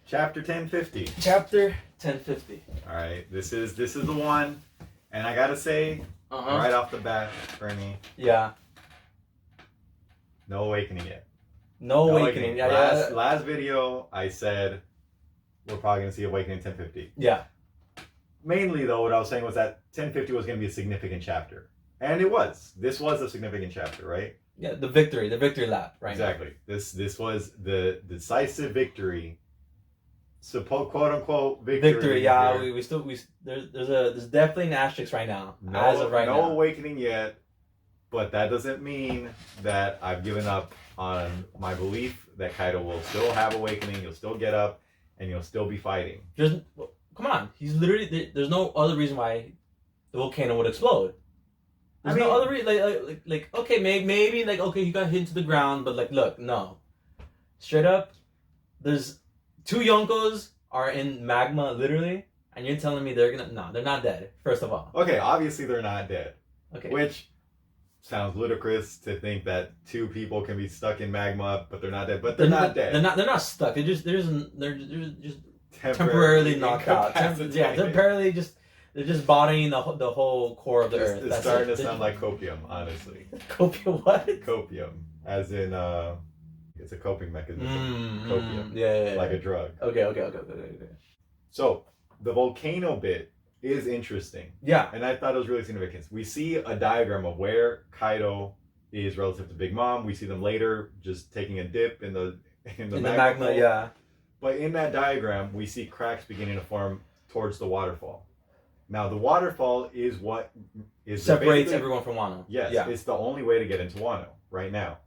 Chapter 1050. Chapter 1050. All right, this is the one, and I gotta say, right off the bat, Bernie. Yeah. No awakening yet. No awakening. Yeah, last video, I said we're probably gonna see awakening 1050. Yeah. Mainly though, what I was saying was that 1050 was gonna be a significant chapter, and it was. This was a significant chapter, right? Yeah, the victory lap, right? Exactly. Now. This was the decisive victory. Quote unquote victory. Yeah, there's definitely an asterisk right now. As of right now. No awakening yet, but that doesn't mean that I've given up on my belief that Kaido will still have awakening. He'll still get up, and he'll still be fighting. Come on, he's literally. There's no other reason why the volcano would explode. There's no other reason. Like okay, maybe like okay, he got hit into the ground, but like look, no, straight up, there's. 2 Yonkos are in magma, literally, and you're telling me they're not dead, first of all. Okay, obviously they're not dead. Okay. Which sounds ludicrous to think that 2 people can be stuck in magma, but they're not dead. But they're not dead. They're not stuck. They're just temporarily knocked out. They're just bodying the whole core of the earth. It's starting to sound like copium, honestly. Copium what? Copium, as in it's a coping mechanism. Copium. Yeah. Like a drug. Okay. So, the volcano bit is interesting. Yeah. And I thought it was really significant. We see a diagram of where Kaido is relative to Big Mom. We see them later just taking a dip in the magma. Yeah. But in that diagram, we see cracks beginning to form towards the waterfall. Now, the waterfall is what is separates everyone from Wano. Yes, yeah. It's the only way to get into Wano right now.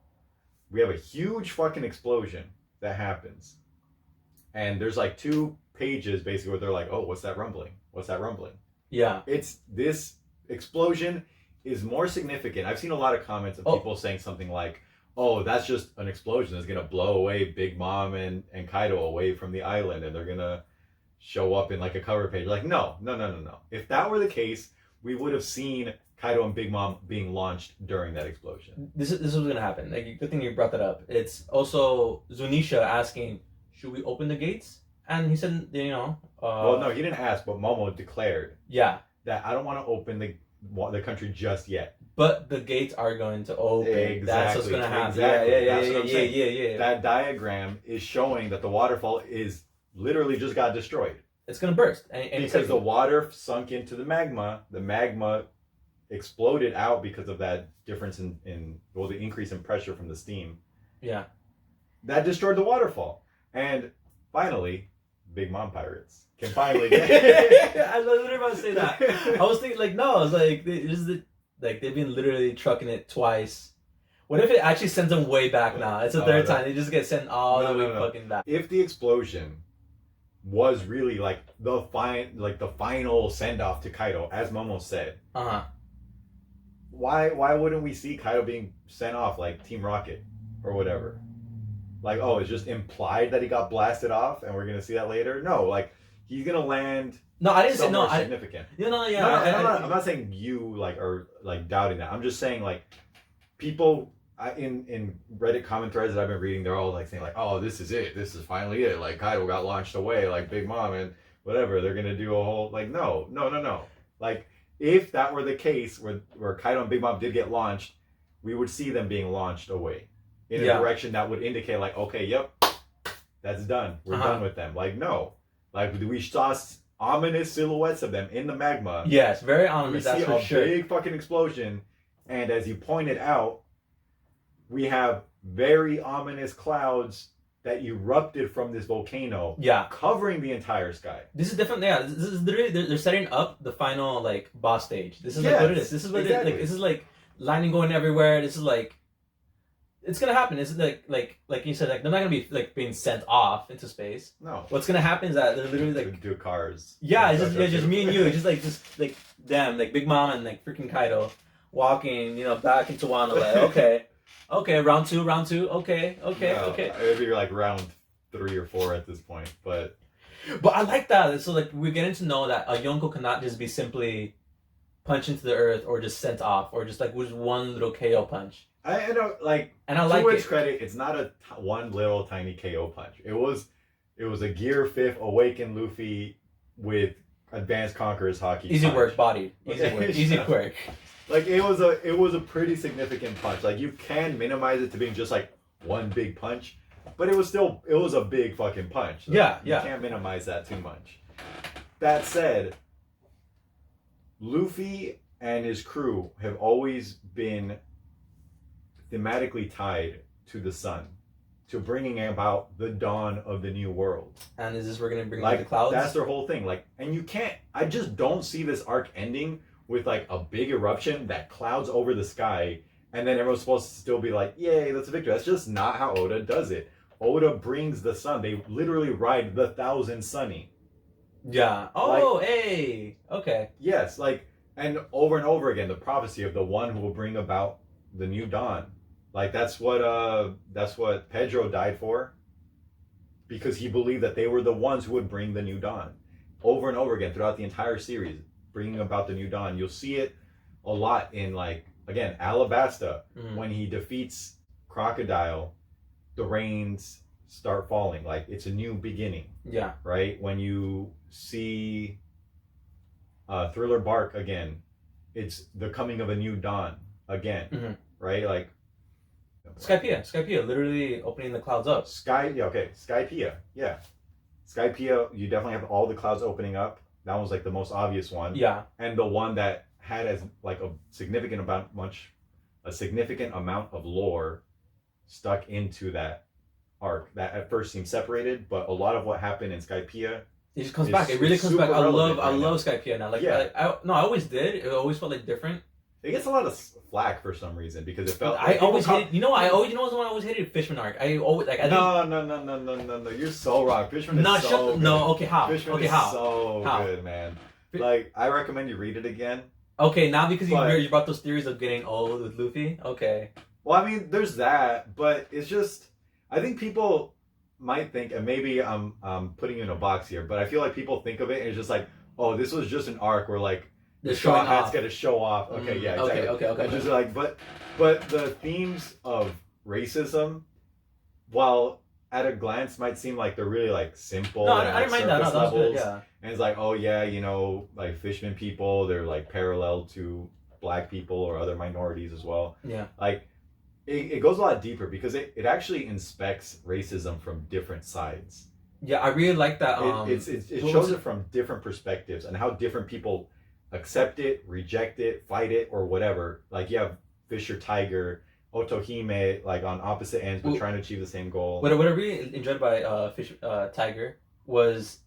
We have a huge fucking explosion that happens. And there's like 2 pages basically where they're like, oh, what's that rumbling? What's that rumbling? Yeah. This explosion is more significant. I've seen a lot of comments of people saying something like, oh, that's just an explosion that's going to blow away Big Mom and Kaido away from the island and they're going to show up in like a cover page. Like, no. If that were the case, we would have seen Kaido and Big Mom being launched during that explosion. This is what's gonna happen. Like, good thing you brought that up. It's also Zunisha asking, "Should we open the gates?" And he said, well, no, he didn't ask, but Momo declared. Yeah. That I don't want to open the country just yet. But the gates are going to open. Exactly. That's what's gonna happen. Exactly. Yeah. That diagram is showing that the waterfall is literally just got destroyed. It's gonna burst. And because the water sunk into the magma exploded out because of that difference in the increase in pressure from the steam. Yeah. That destroyed the waterfall. And finally, Big Mom pirates can finally get I was literally about to say that. I was thinking like they've been literally trucking it twice. What if it actually sends them way back now? It's the third time. They just get sent all the way fucking back. If the explosion was really like the final send off to Kaido, as Momo said. Why wouldn't we see Kaido being sent off like Team Rocket or whatever? Like, oh, it's just implied that he got blasted off and we're gonna see that later? No, like he's gonna land. No, I didn't say no. Significant. I'm not saying you like are like doubting that. I'm just saying like people in Reddit comment threads that I've been reading, they're all like saying like, oh, this is it. This is finally it. Like Kaido got launched away like Big Mom and whatever. They're gonna do a whole like no. Like. If that were the case, where Kaido and Big Mom did get launched, we would see them being launched away in a direction that would indicate, like, okay, yep, that's done. We're done with them. Like, no. Like, we saw ominous silhouettes of them in the magma. Yes, very ominous, that's for sure. We see a big fucking explosion, and as you pointed out, we have very ominous clouds that erupted from this volcano, covering the entire sky. This is different. Yeah, this is literally they're setting up the final like boss stage. This is like what it is. This is what this is like lightning going everywhere. This is like it's gonna happen. This is like you said, like they're not gonna be like being sent off into space. No. What's gonna happen is that they're literally like do cars. Yeah, it's just me and you. It's just like them, like Big Mom and like freaking Kaido walking, back into Wano. Like okay, round two. Okay. It'd be like round 3 or 4 at this point, but I like that. So like we're getting to know that a Yonko cannot just be simply punched into the earth or just sent off or just like with one little KO punch. I know, like, and I like to its credit, it's not one little tiny KO punch. It It was a Gear 5th Awakened Luffy with Advanced Conqueror's Haki. Easy punch. work, body. Easy Okay. work. Easy work. Like it was a pretty significant punch. Like you can minimize it to being just like one big punch, but it was a big fucking punch. So Yeah, you yeah. can't minimize that too much. That said, Luffy and his crew have always been thematically tied to the sun, to bringing about the dawn of the new world. And is this we're gonna bring Like the clouds? that's their whole thing. Like, and you can't. I just don't see this arc ending with like a big eruption that clouds over the sky, and then everyone's supposed to still be like, "Yay, that's a victory." That's just not how Oda does it. Oda brings the sun. They literally ride the thousand sunny. Yeah. Oh, hey. Okay. Yes, like, and over again, the prophecy of the one who will bring about the new dawn. Like that's what Pedro died for, because he believed that they were the ones who would bring the new dawn. Over and over again throughout the entire series, bringing about the new dawn. You'll see it a lot in, like, again, Alabasta. When he defeats Crocodile, the rains start falling. Like it's a new beginning. Yeah. Right? When you see Thriller Bark again, it's the coming of a new dawn again. Right? Like Skypiea, literally opening the clouds up. Skypiea, yeah. Skypiea, you definitely have all the clouds opening up. That was like the most obvious one. Yeah. And the one that had as like a significant amount of lore stuck into that arc that at first seemed separated, but a lot of what happened in Skypiea, it just comes back. It really comes back. I love Skypiea now. Like, yeah. I always did. It always felt like different. It gets a lot of flack for some reason because it felt. I always hated. You know what? The one I always hated? Fishman arc. I always like. No. You're so wrong. Fishman is so good. No. Okay, how? Fishman is so good, man. Like, I recommend you read it again. Okay, now because you brought those theories of getting old with Luffy. Okay. Well, I mean, there's that, but it's just, I think people might think, and maybe I'm putting you in a box here, but I feel like people think of it and it's just like, oh, this was just an arc where like the Straw Hat's gonna show off. Okay, yeah, exactly. Okay. It's just like, but the themes of racism, while at a glance might seem like they're really like simple. No, and, I didn't mind that. No, that was good. Yeah. And it's like, oh yeah, you know, like Fishman people, they're like parallel to black people or other minorities as well. Yeah. Like, it goes a lot deeper because it actually inspects racism from different sides. Yeah, I really like that. It shows it from different perspectives and how different people accept it, reject it, fight it, or whatever. Like you have Fisher Tiger, Otohime, like on opposite ends but trying to achieve the same goal. What I really enjoyed by Tiger was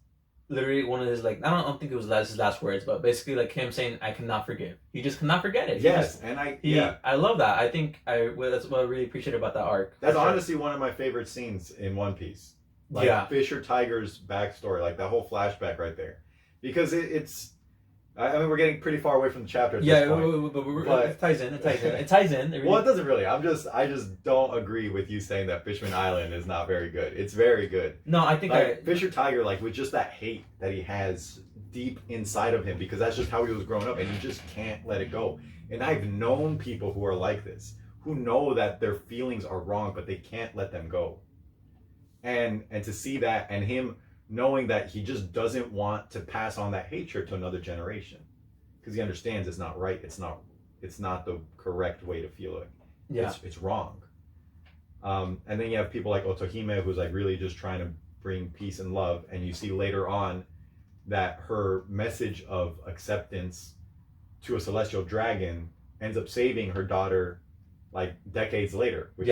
literally one of his, like, I don't think it was his last words, but basically like him saying, "I cannot forgive." He just cannot forget it. Yes, I love that. I think that's what I really appreciate about that arc. That's honestly one of my favorite scenes in One Piece. Like Fisher Tiger's backstory, like that whole flashback right there, because it's. I mean, we're getting pretty far away from the chapter at this point. But it ties in. It ties in. Well, it doesn't really. I just don't agree with you saying that Fishman Island is not very good. It's very good. No, I think Fisher Tiger, like with just that hate that he has deep inside of him, because that's just how he was growing up, and he just can't let it go. And I've known people who are like this, who know that their feelings are wrong, but they can't let them go. And to see that, and him knowing that he just doesn't want to pass on that hatred to another generation, because he understands it's not right. It's not the correct way to feel it. Yeah, it's wrong. And then you have people like Otohime, who's like really just trying to bring peace and love. And you see later on that her message of acceptance to a celestial dragon ends up saving her daughter, like decades later, which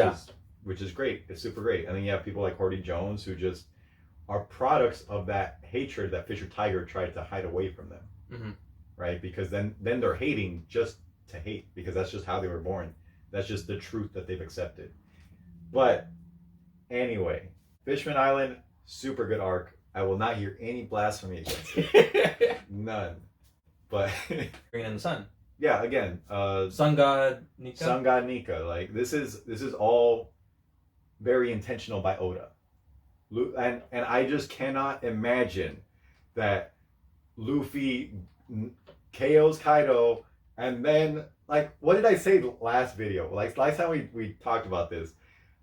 is great. It's super great. And then you have people like Horty Jones, who just are products of that hatred that Fisher Tiger tried to hide away from them, right? Because then they're hating just to hate, because that's just how they were born. That's just the truth that they've accepted. But anyway, Fishman Island, super good arc. I will not hear any blasphemy against it. None. But Bring in the sun. Yeah, again, Sun God Nika. Sun God Nika. Like this is all very intentional by Oda. And I just cannot imagine that Luffy KOs Kaido, and then, like, what did I say last video? Like last time we talked about this,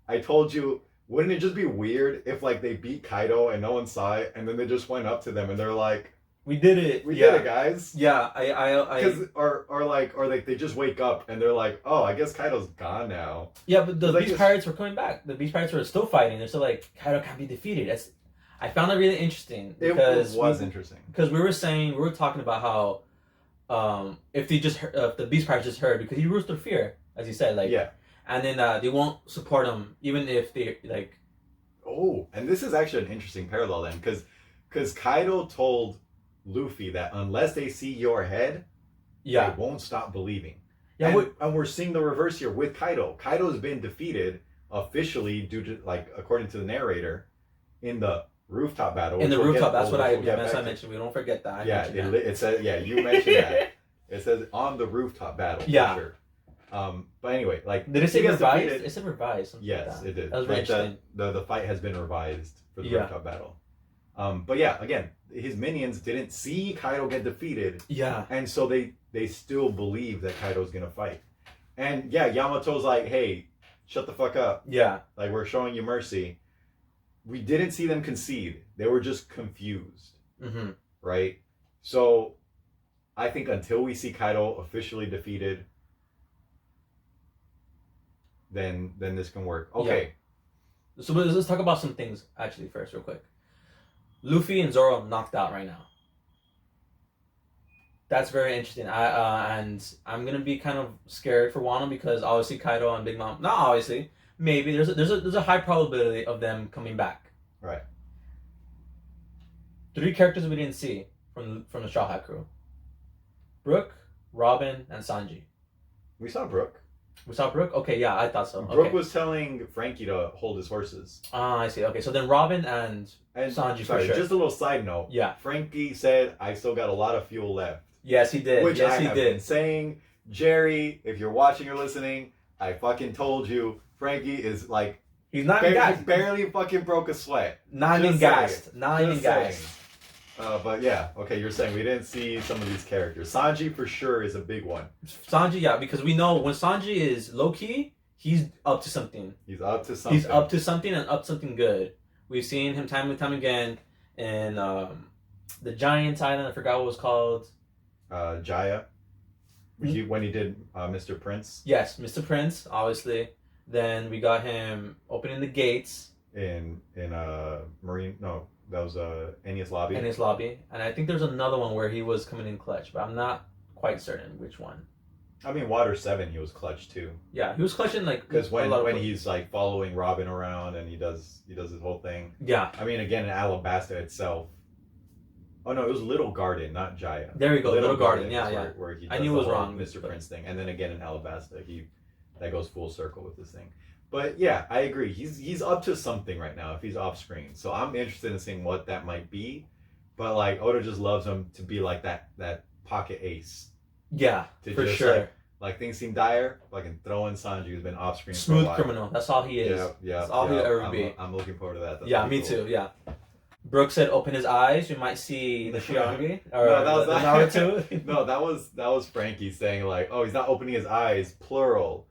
I told you wouldn't it just be weird if like they beat Kaido and no one saw it, and then they just went up to them and they're like, We did it. "We did it, guys." Yeah, Because or like they just wake up and they're like, "Oh, I guess Kaido's gone now." Yeah, but the Like Beast it's- Pirates were coming back. The Beast Pirates were still fighting. They're still like, Kaido can't be defeated. I found that really interesting It because was interesting. because we were talking about how if the Beast Pirates just heard, because he rules through fear, as you said, like, Yeah. and then they won't support him even if they like. Oh, and this is actually an interesting parallel then, because Kaido told Luffy that unless they see your head, Yeah, they won't stop believing. yeah, And we're seeing the reverse here with Kaido. Kaido's been defeated officially due to, like, according to the narrator, in the rooftop battle. in the which we'll rooftop. get- That's what we'll get that's back what I to. mentioned. We don't forget that. I Yeah, mentioned that. it says, yeah, you mentioned that. It says on the rooftop battle. Yeah. For sure. But anyway, like, Did it say he gets revised? defeated- It said revised. Something Yes, like that. it did. That was very Like interesting. the fight has been revised for the Yeah. rooftop battle. But yeah, again, his minions didn't see Kaido get defeated, Yeah, and so they still believe that Kaido's gonna fight. And yeah, Yamato's like, "Hey, shut the fuck up! yeah, Like, we're showing you mercy." We didn't see them concede; they were just confused, mm-hmm. right? So, I think until we see Kaido officially defeated, then this can work. Okay. So let's talk about some things actually first, real quick. Luffy and Zoro knocked out right now. That's very interesting. And I'm gonna be kind of scared for Wano because obviously Kaido and Big Mom. Not obviously, maybe there's a high probability of them coming back. Right. 3 characters we didn't see from the Straw Hat crew: Brook, Robin, and Sanji. We saw Brook. We saw Brook. Okay, yeah, I thought so. Brook Okay. was telling Frankie to hold his horses. Ah, I see. Okay, so then Robin and And Sanji, for sorry, sure. just a little side note. Yeah. Frankie said, "I still got a lot of fuel left," Yes, he did. which Yes, I he have did. been saying. Jerry, if you're watching or listening, I fucking told you. Frankie is like He's not even gassed. barely fucking broke a sweat. Not even Just saying. gassed. Not even Just saying. gassed. But yeah, okay, you're saying we didn't see some of these characters. Sanji for sure is a big one. Sanji, yeah, because we know when Sanji is low key, he's up to something. He's up to something. He's up to something and up to something good. We've seen him time and time again in the Giant Island. I forgot what it was called. Jaya. When he did Mr. Prince Yes, Mr. Prince, obviously. Then we got him opening the gates in Marine. No, that was Enies Lobby. in his lobby, and I think there's another one where he was coming in clutch, but I'm not quite certain which one. I mean, Water 7, he was clutch too. Yeah, he was clutching like Because a lot of when he's like following Robin around and he does his whole thing. yeah. I mean, again, in Alabasta itself. Oh no, it was Little Garden, not Jaya. There you go, Little Garden. Yeah, is yeah. Where he I does knew it the was whole wrong, Mr. but- Prince thing, and then again in Alabasta, that goes full circle with this thing. But yeah, I agree. He's up to something right now if he's off screen. So I'm interested in seeing what that might be. But like Oda just loves him to be like that pocket ace. Yeah, To for just, sure. Like things seem dire, fucking throw in Sanji who's been off screen for a Smooth while. criminal. That's all he is. Yeah. That's all he'll ever I'm, be. I'm looking forward to that. That's Yeah, pretty me cool. too. Yeah. Brooke said, "Open his eyes. You might see the Shirangi or No, that was the not- Naruto." No, that was Frankie saying like, oh, he's not opening his eyes, plural.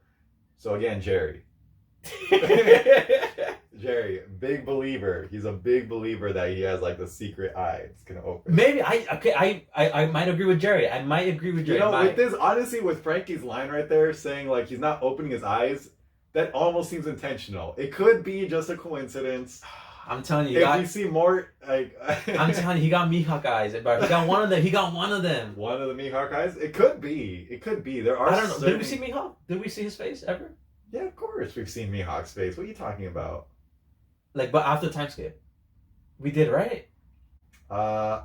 So again, Jerry, big believer. He's a big believer that he has like the secret eye. It's gonna open. Maybe I might agree with Jerry. I might agree with Jerry. You know, Might. with this, honestly, with Frankie's line right there saying like he's not opening his eyes, that almost seems intentional. It could be just a coincidence. I'm telling you, If we see more, like I'm telling you, he got Mihawk eyes, bro. He got one of them. He got one of them. one of the Mihawk eyes, it could be. It could be. There are. I don't know. Did we certain- see Mihawk? Did we see his face ever? Yeah, of course we've seen Mihawk's face. What are you talking about? Like, but after time skip, we did, right? Yeah.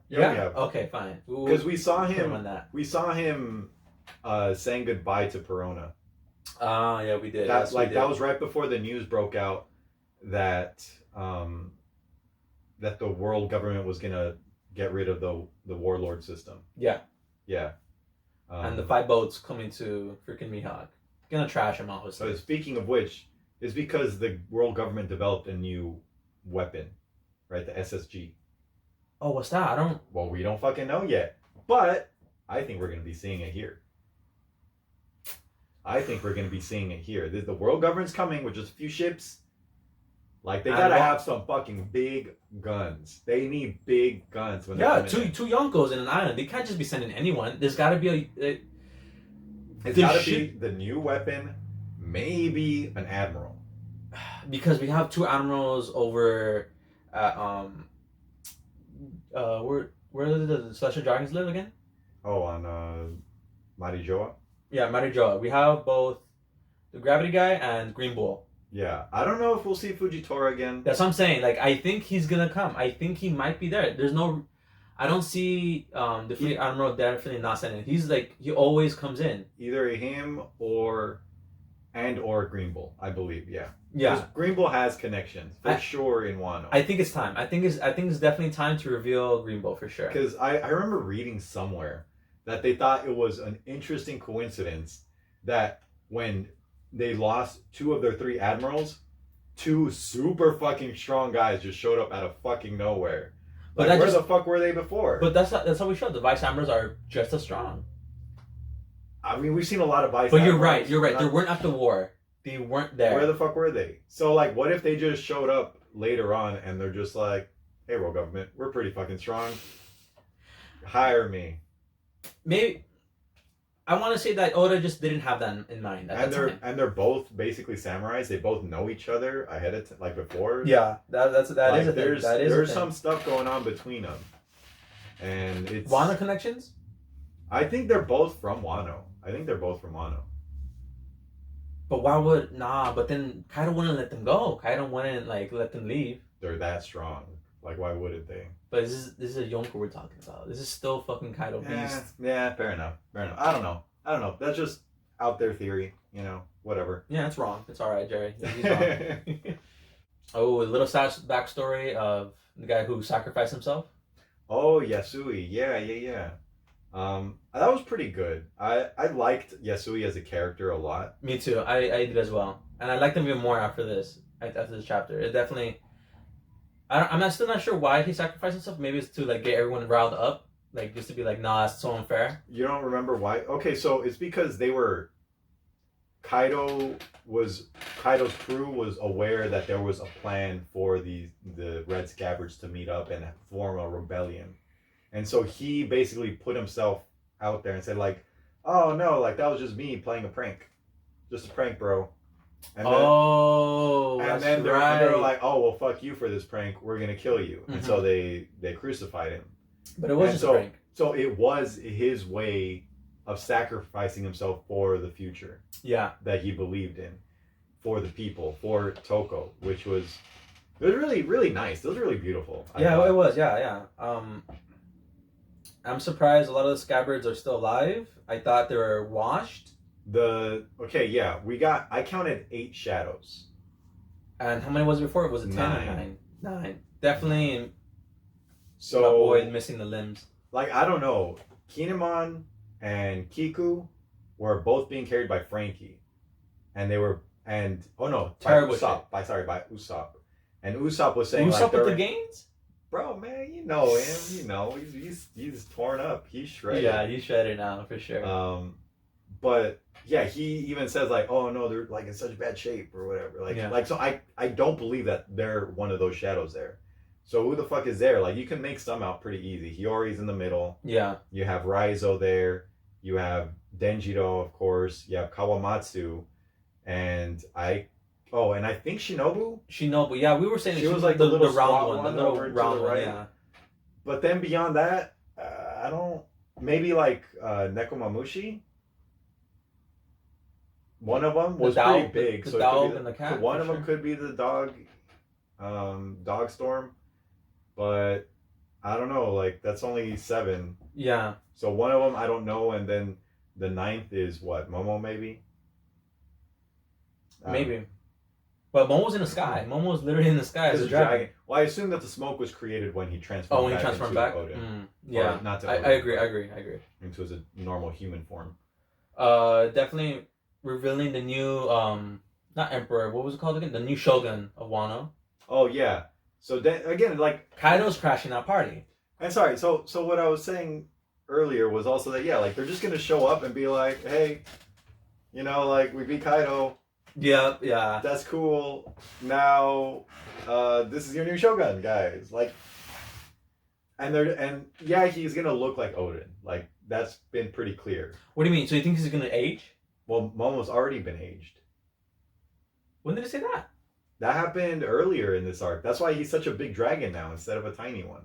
We have. Okay, fine. Because we saw Put him him. on that. We saw him saying goodbye to Perona. Ah, yeah, we did. That Yes, we like did. that was right before the news broke out that that the world government was gonna get rid of the warlord system. Yeah. Yeah. And the 5 boats coming to freaking Mihawk. Gonna trash him, obviously. So speaking of which, it's because the world government developed a new weapon, right? The SSG. Oh, what's that? I don't. Well, we don't fucking know yet, but I think we're gonna be seeing it here. I think we're going to be seeing it here. The world government's coming with just a few ships. Like, they And gotta what- have some fucking big guns. They need big guns when Yeah, they're coming two Yonkos in an island. They can't just be sending anyone. There's got to be a It's there gotta should- be the new weapon, maybe an admiral. because we have two admirals over at where do the Celestial Dragons live again? Oh, on Marijoa? Yeah, Marijoa. We have both the Gravity Guy and Green Bull. Yeah. I don't know if we'll see Fujitora again. That's what I'm saying. Like, I think he's gonna come. I think he might be there. There's no, I don't see the Fleet Admiral definitely not sending. He's like, he always comes in. Either him or Green Bull, I believe. Yeah. Yeah, 'Cause Green Bull has connections for I- sure in Wano. I think it's time. I think it's definitely time to reveal Green Bull for sure. Because I remember reading somewhere that they thought it was an interesting coincidence that when they lost two of their three admirals, two super fucking strong guys just showed up out of fucking nowhere. But Like, that where just- the fuck were they before? But that's how we showed the Vice Admirals are just as strong. I mean, we've seen a lot of vice. But you're admirals. right. You're right. They Not- weren't at the war. They weren't there. Where the fuck were they? So, like, what if they just showed up later on and they're just like, "Hey, world government, we're pretty fucking strong. Hire me." Maybe I want to say that Oda just didn't have that in mind at And that time. they're both basically samurais. They both know each other ahead of like before. Yeah, that is Like, a thing. there's That is there's a some stuff going on between them, and it's. Wano connections. I think they're both from Wano. But why would But then Kaido wouldn't let them go. Kaido wouldn't like let them leave. They're that strong. Like, why wouldn't they? But this is a Yonko we're talking about. This is still fucking Kaido beast. Yeah, fair enough. I don't know. That's just out there theory. Whatever. Yeah, it's wrong. It's all right, Jerry. He's wrong. Oh, a little sad backstory of the guy who sacrificed himself. Oh, Yasui. Yeah. That was pretty good. I liked Yasui as a character a lot. Me too. I did as well, and I liked him even more after this. After this chapter, it definitely. I'm still not sure why he sacrificed himself. Maybe it's to like get everyone riled up, like just to be like, nah, it's so unfair. You don't remember why? Okay, so it's because they were. Kaido's crew was aware that there was a plan for the Red Scabbards to meet up and form a rebellion, and so he basically put himself out there and said like, "Oh no, like that was just me playing a prank, just a prank, bro." And That's then they right. were like, "Oh well, fuck you for this prank. We're gonna kill you." And so they crucified him. But it was And just so, a prank. So it was his way of sacrificing himself for the future Yeah. that he believed in, for the people, for Toko, which was really, really nice. It was really beautiful. I Yeah, thought. it was. Yeah. I'm surprised a lot of the scabbards are still alive. I thought they were washed. I counted 8 shadows. And how many was it before? Was it 10 or 9? 9. Definitely my So boy missing the limbs. like I don't know, Kinemon and Kiku were both being carried by Frankie, and they were by Terrible Usopp. By Usopp, and Usopp was saying Usopp like with the during- gains? bro, man, you know him, he's torn up, he's shredded. Yeah, he's shredded now for sure. But yeah, he even says like, oh no, they're like in such bad shape or whatever. Like, Yeah. like so I don't believe that they're one of those shadows there. So who the fuck is there? Like you can make some out pretty easy. Hiyori's in the middle. Yeah. You have Raizo there. You have Denjiro, of course. You have Kawamatsu, and I think Shinobu. Shinobu. Yeah, we were saying She that was like the little round squat one, the one little over to round the one. right. Yeah. But then beyond that, I don't. Maybe like Nekomamushi. One of them was dog- pretty big, the so dog it could be and the cat, one for of them sure. could be the dog, Dog Storm, but I don't know. Like that's only 7, Yeah. so one of them I don't know, and then the 9th is what, Momo maybe. Maybe. But Momo's in the sky. Momo's literally in the sky as As a dragon. Well, I assume that the smoke was created when he transformed. Oh, when he back transformed into back? Odin, Yeah. Or not to I Odin, agree. but I agree. into his normal human form. Definitely revealing the new not emperor. What was it called again? The new shogun of Wano. Oh yeah. So then again, like, Kaido's crashing that party. and sorry. So what I was saying earlier was also that like they're just gonna show up and be like, hey, You know, like we beat Kaido. Yeah, yeah. That's cool. Now, this is your new Shogun, guys. Like, and yeah, he's gonna look like Odin. Like that's been pretty clear. What do you mean? So you think he's gonna age? Well, Momo's already been aged. When did he say that? That happened earlier in this arc. That's why he's such a big dragon now instead of a tiny one.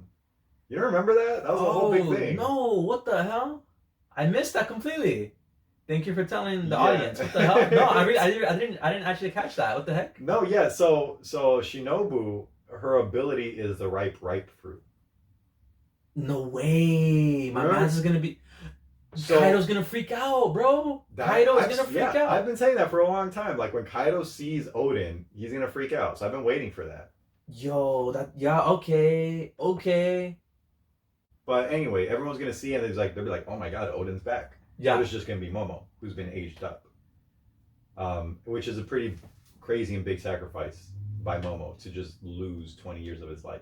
You don't remember that? That was a whole big thing. No, what the hell? I missed that completely. Thank you for telling the audience. What the hell? No, I didn't actually catch that. What the heck? No, yeah. So Shinobu, her ability is the ripe fruit. No way. My Remember? man's is gonna be. So, Kaido's gonna freak out, bro. Kaido's gonna freak out. I've been saying that for a long time. Like when Kaido sees Odin, he's gonna freak out. So I've been waiting for that. Yo, okay. But anyway, everyone's gonna see and they'll be like, oh my god, Odin's back. Yeah. So it's just gonna be Momo, who's been aged up. Which is a pretty crazy and big sacrifice by Momo to just lose 20 years of his life.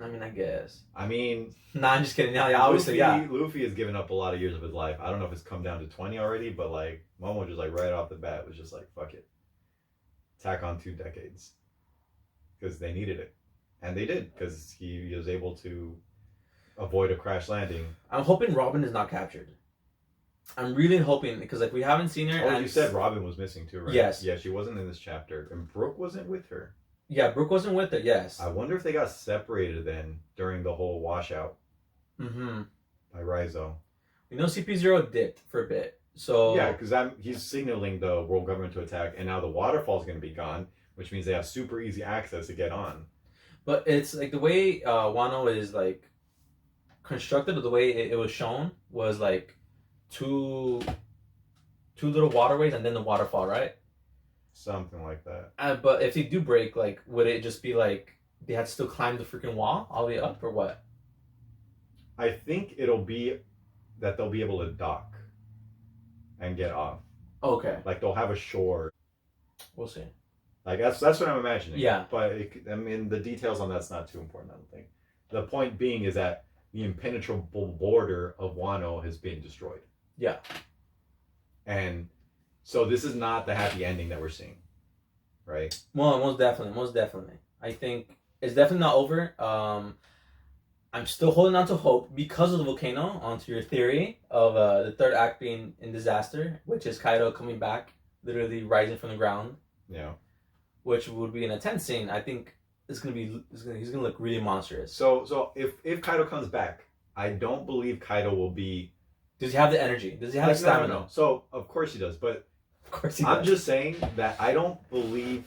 I mean, I guess. I mean, Nah, I'm just kidding. Yeah, obviously, yeah. Luffy has given up a lot of years of his life. I don't know if it's come down to 20 already, but like Momo just like right off the bat was just like, fuck it. Tack on 2 decades. Because they needed it. And they did, because he was able to avoid a crash landing. I'm hoping Robin is not captured. I'm really hoping, because like we haven't seen her. Oh, and you said Robin was missing too, right? Yes. Yeah, she wasn't in this chapter. And Brooke wasn't with her. Yeah, Brooke wasn't with her, yes. I wonder if they got separated then during the whole washout Mm-hmm. by Raizo. We know CP0 dipped for a bit. So yeah, because he's signaling the world government to attack, and now the waterfall's going to be gone, which means they have super easy access to get on. But it's like the way Wano is like constructed, or the way it was shown was like two little waterways and then the waterfall, right? Something like that. But if they do break, like, would it just be like they had to still climb the freaking wall all the way up, or what? I think it'll be that they'll be able to dock and get off. Okay. Like they'll have a shore. We'll see. Like that's what I'm imagining. Yeah. But I mean, the details on that's not too important. I don't think. The point being is that the impenetrable border of Wano has been destroyed. Yeah. And so this is not the happy ending that we're seeing, right? Well, most definitely. I think it's definitely not over. I'm still holding on to hope because of the volcano, onto your theory of the third act being in disaster, which is Kaido coming back, literally rising from the ground. Yeah. Which would be an intense scene. I think he's gonna look really monstrous. So if Kaido comes back, I don't believe Kaido will be. Does he have the energy? Does he have the stamina? No. So of course he does, but of course he does. I'm just saying that I don't believe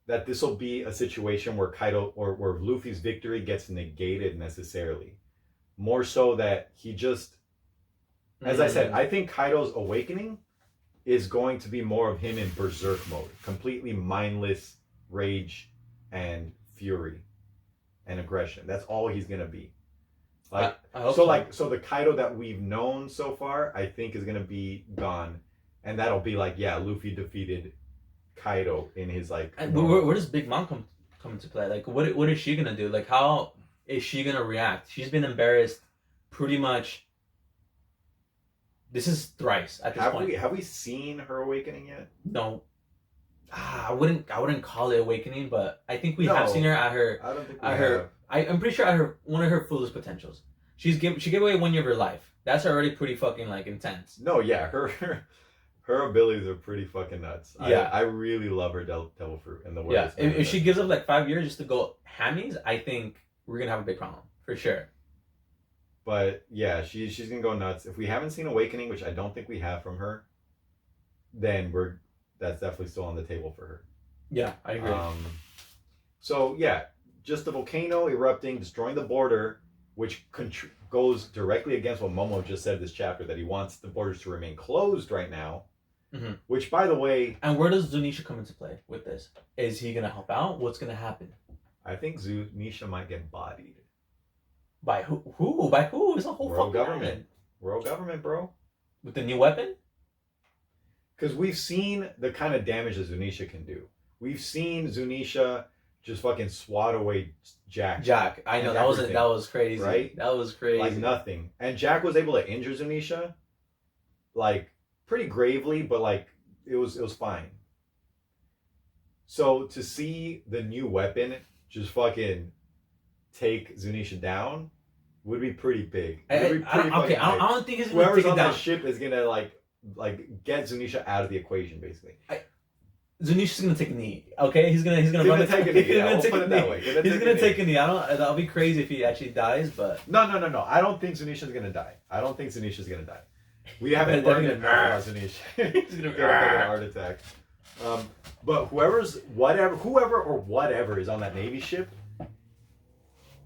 that this will be a situation where Kaido or where Luffy's victory gets negated necessarily. More so that he just, as I said, I think Kaido's awakening is going to be more of him in berserk mode, completely mindless rage and fury and aggression. That's all he's gonna be. Like I hope so the Kaido that we've known so far, I think is gonna be gone, and that'll be like, yeah, Luffy defeated Kaido in his like. And where does Big Mom come into play? Like, what is she gonna do? Like, how is she gonna react? She's been embarrassed, pretty much. This is thrice at this point. Have we seen her awakening yet? No. I wouldn't call it awakening, but I think we have seen her at her. I don't think we have. I'm pretty sure at her one of her fullest potentials. She gave away 1 year of her life. That's already pretty fucking like intense. No, yeah, her abilities are pretty fucking nuts. Yeah, I really love her devil fruit and the way. Yeah, if she gives up like 5 years just to go hammies, I think we're gonna have a big problem for sure. But yeah, she's gonna go nuts. If we haven't seen Awakening, which I don't think we have from her, then that's definitely still on the table for her. Yeah, I agree. So yeah, just the volcano erupting, destroying the border, which goes directly against what Momo just said this chapter, that he wants the borders to remain closed right now. Mm-hmm. Which, by the way... And where does Zunisha come into play with this? Is he going to help out? What's going to happen? I think Zunisha might get bodied. By who? By who? It's a whole World fucking government. island. World government, bro. With the new weapon? Because we've seen the kind of damage that Zunisha can do. We've seen Zunisha just fucking swat away Jack. I know, that was crazy. Right? That was crazy. Like nothing. And Jack was able to injure Zunisha. Like, pretty gravely, but like it was fine. So to see the new weapon just fucking take Zunisha down would be pretty big. It would be pretty okay, fucking I hype. don't think he's gonna Whoever's take it on down. that ship is gonna like get Zunisha out of the equation, basically. Zunisha's gonna take a knee. Okay, he's gonna run take a knee. He's Yeah, gonna we'll take put a it that knee. way. He's gonna take a knee. I don't. That'll be crazy if he actually dies, but No. I don't think Zunisha's gonna die. I don't think Zunisha's gonna die. We haven't learned enough about Zunisha. He's gonna get a heart attack. But whoever or whatever is on that Navy ship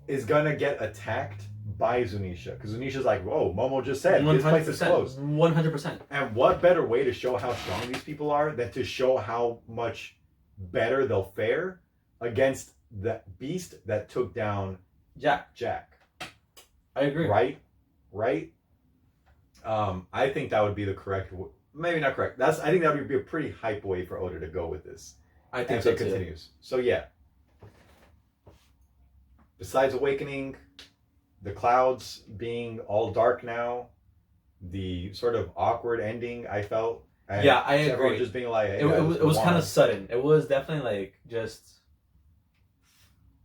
is gonna get attacked by Zunisha, because Zunisha's like, whoa, Momo just said this place is close. 100%. And what better way to show how strong these people are than to show how much better they'll fare against the beast that took down Jack. I agree. Right. I think that would be the correct. Maybe not correct. I think that would be a pretty hype way for Oda to go with this. I think as so it too. continues. So yeah. Besides Awakening, the clouds being all dark now, the sort of awkward ending I felt. Yeah, I everyone agree. just being like, hey, It was kind of of sudden. It was definitely like just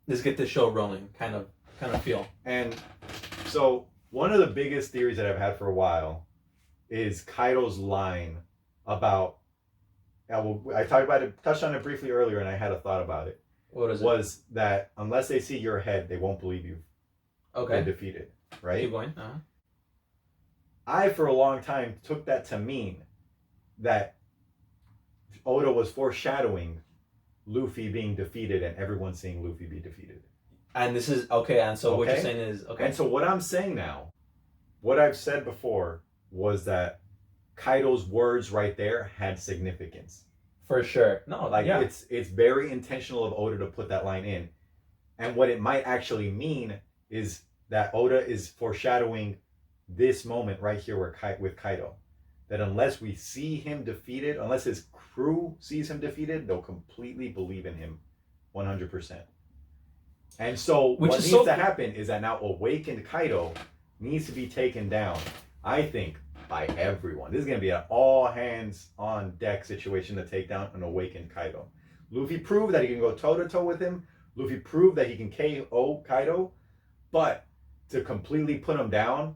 let's get this show rolling kind of feel. And so one of the biggest theories that I've had for a while is Kaido's line about. I touched on it briefly earlier, and I had a thought about it. What is it? Was that unless they see your head, they won't believe you've been defeated, right? Keep going. Uh-huh. I, for a long time, took that to mean that Oda was foreshadowing Luffy being defeated and everyone seeing Luffy be defeated. And this is okay. And so what you're Okay? saying is okay. And so what I'm saying now, what I've said before, was that Kaido's words right there had significance. For sure. No, Like yeah. it's very intentional of Oda to put that line in. And what it might actually mean is that Oda is foreshadowing this moment right here with Kaido. That unless we see him defeated, unless his crew sees him defeated, they'll completely believe in him 100%. And so Which what is needs so to cool. happen is that now awakened Kaido needs to be taken down, I think, by everyone. This is going to be an all hands on deck situation to take down an awakened Kaido. Luffy proved that he can go toe to toe with him. Luffy proved that he can KO Kaido, but to completely put him down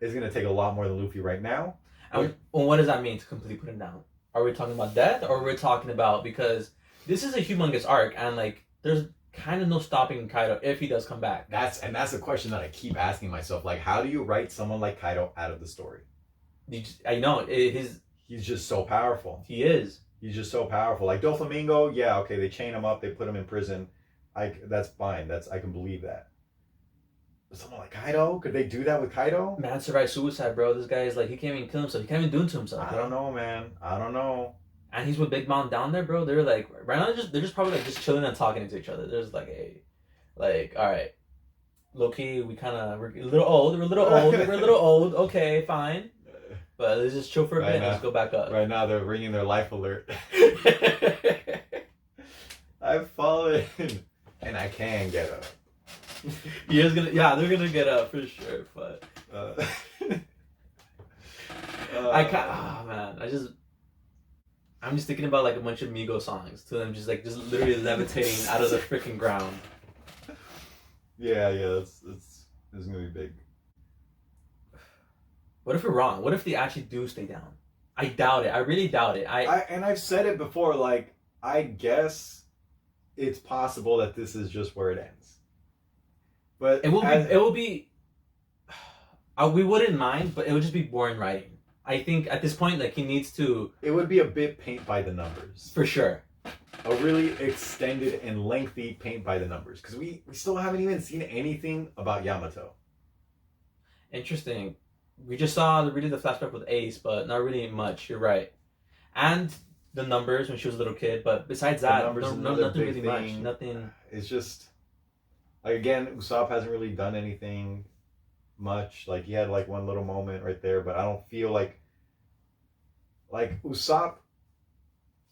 is going to take a lot more than Luffy right now. And what does that mean to completely put him down? Are we talking about death, or are we talking about, because this is a humongous arc, and like there's kind of no stopping Kaido if he does come back. That's a question that I keep asking myself. Like, how do you write someone like Kaido out of the story? I know He's just so powerful. he is. He's just so powerful. Like Doflamingo, yeah, okay, they chain him up, they put him in prison. That's fine. I can believe that. But someone like Kaido, could they do that with Kaido? Man survived suicide, bro. This guy is like, he can't even kill himself. He can't even do it to himself. I bro. don't know, man. I don't know. And he's with Big Mom down there, bro. They're like right now, they're just probably like just chilling and talking to each other. There's like all right, low key, we're a little old. We're a little old. Okay, fine. But let's just chill for a bit and let's go back up. Right now, they're ringing their life alert. I've fallen, and I can get up. They're gonna get up for sure. But I'm just thinking about like a bunch of Migos songs to them just literally levitating out of the freaking ground. Yeah, this is gonna be big. What if we're wrong? What if they actually do stay down? I doubt it. I really doubt it. And I've said it before. Like, I guess it's possible that this is just where it ends. But it will be. We wouldn't mind, but it would just be boring writing. I think at this point, like, he needs to. It would be a bit paint by the numbers. For sure. A really extended and lengthy paint by the numbers, because we still haven't even seen anything about Yamato. Interesting. We just saw the flashback with Ace, but not really much. You're right. And the numbers when she was a little kid, but besides that, nothing really much. Nothing. It's just, like, again, Usopp hasn't really done anything much. Like, he had like one little moment right there, but I don't feel like Usopp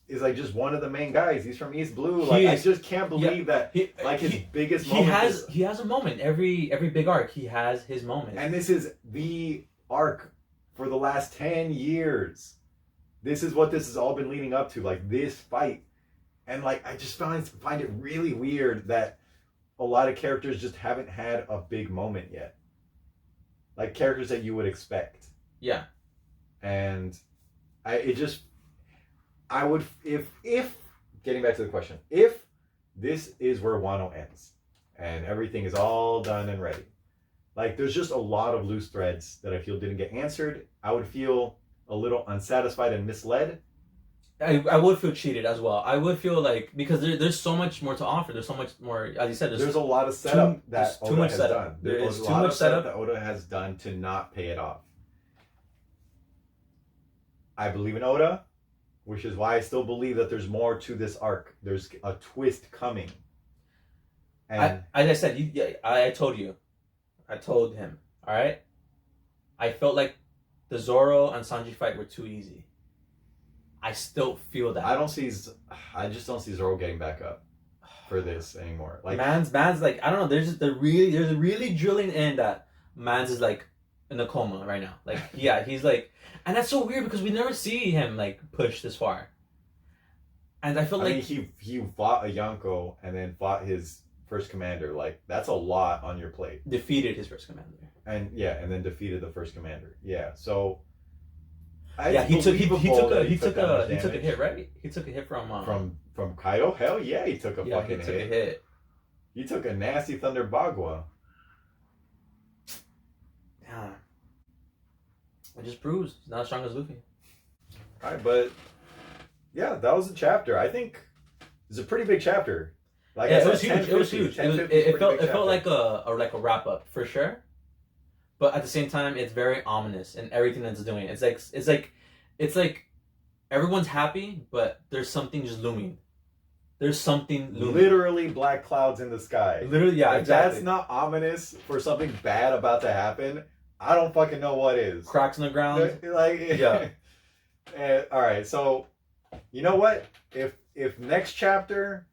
is like just one of the main guys. He's from East Blue. Like, I just can't believe that his biggest moment. He has a moment every big arc. He has his moment. And this is the arc for the last 10 years. This is what this has all been leading up to, like this fight. And like I just find it really weird that a lot of characters just haven't had a big moment yet. Like characters that you would expect. Yeah. And I would, if getting back to the question, if this is where Wano ends and everything is all done and ready, like there's just a lot of loose threads that I feel didn't get answered. I would feel a little unsatisfied and misled. I would feel cheated as well. I would feel like, because there's so much more to offer. There's so much more, as you said. There's a lot of setup that too Oda much has setup. done. There There's is a too lot much of setup setup that Oda has done to not pay it off. I believe in Oda, which is why I still believe that there's more to this arc. There's a twist coming. And as I said, I told you. I told him, all right? I felt like the Zoro and Sanji fight were too easy. I still feel that. I just don't see Zoro getting back up for this anymore. Like Man's like, I don't know, they're really drilling in that Mans is like in a coma right now. Like, yeah, he's like, and that's so weird because we never see him like push this far. And I feel like he fought a Yonko and then fought his first commander. Like that's a lot on your plate. Defeated his first commander. And then defeated the first commander. Yeah. So he took a damage. hit, right? He took a hit from Kaido. Hell yeah, he took a fucking he took hit. a hit. He took a nasty Thunder Bagua. Yeah. It just proves he's not as strong as Luffy. Alright, but yeah, that was the chapter. I think it's a pretty big chapter. Like yeah, I said, it was huge. It felt like a wrap up for sure. But at the same time, it's very ominous in everything that's doing. It's like everyone's happy, but there's something just looming. There's something looming. Literally black clouds in the sky. Literally, yeah, if exactly. that's not ominous for something bad about to happen, I don't fucking know what is. Cracks in the ground. Like, yeah. All right, so you know what? If next chapter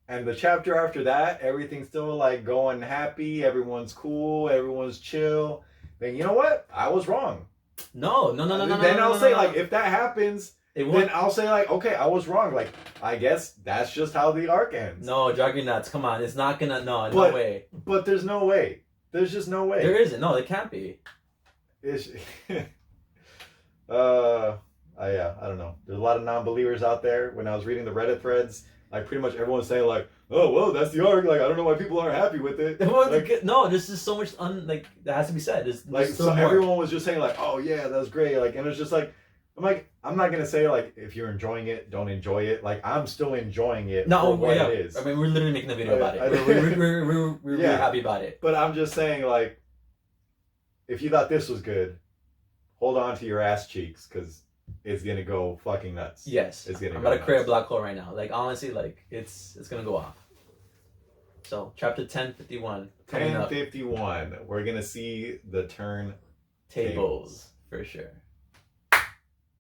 and the chapter after that, everything's still like going happy, everyone's cool, everyone's chill, then you know what? I was wrong. No. Then I'll say like, if that happens, then I'll say like, okay, I was wrong. Like, I guess that's just how the arc ends. No, Juggernauts, come on, it's not gonna. No way. But there's no way. There's just no way. There isn't. No, it can't be. Yeah, I don't know. There's a lot of non-believers out there. When I was reading the Reddit threads, like pretty much everyone's saying like, "Oh, well, that's the arc." Like, I don't know why people aren't happy with it. Like, no, there's just so much that has to be said. Everyone was just saying like, "Oh yeah, that's great." Like, and it's just like, I'm not gonna say like if you're enjoying it, don't enjoy it. Like, I'm still enjoying it. No, for what it is. I mean, we're literally making a video about it. We're really happy about it. But I'm just saying like, if you thought this was good, hold on to your ass cheeks because it's gonna go fucking nuts. Yes, it's gonna. I'm about to create a black hole right now. Like honestly, like it's gonna go off. So chapter 1051. 1051. We're gonna see the turn tables for sure.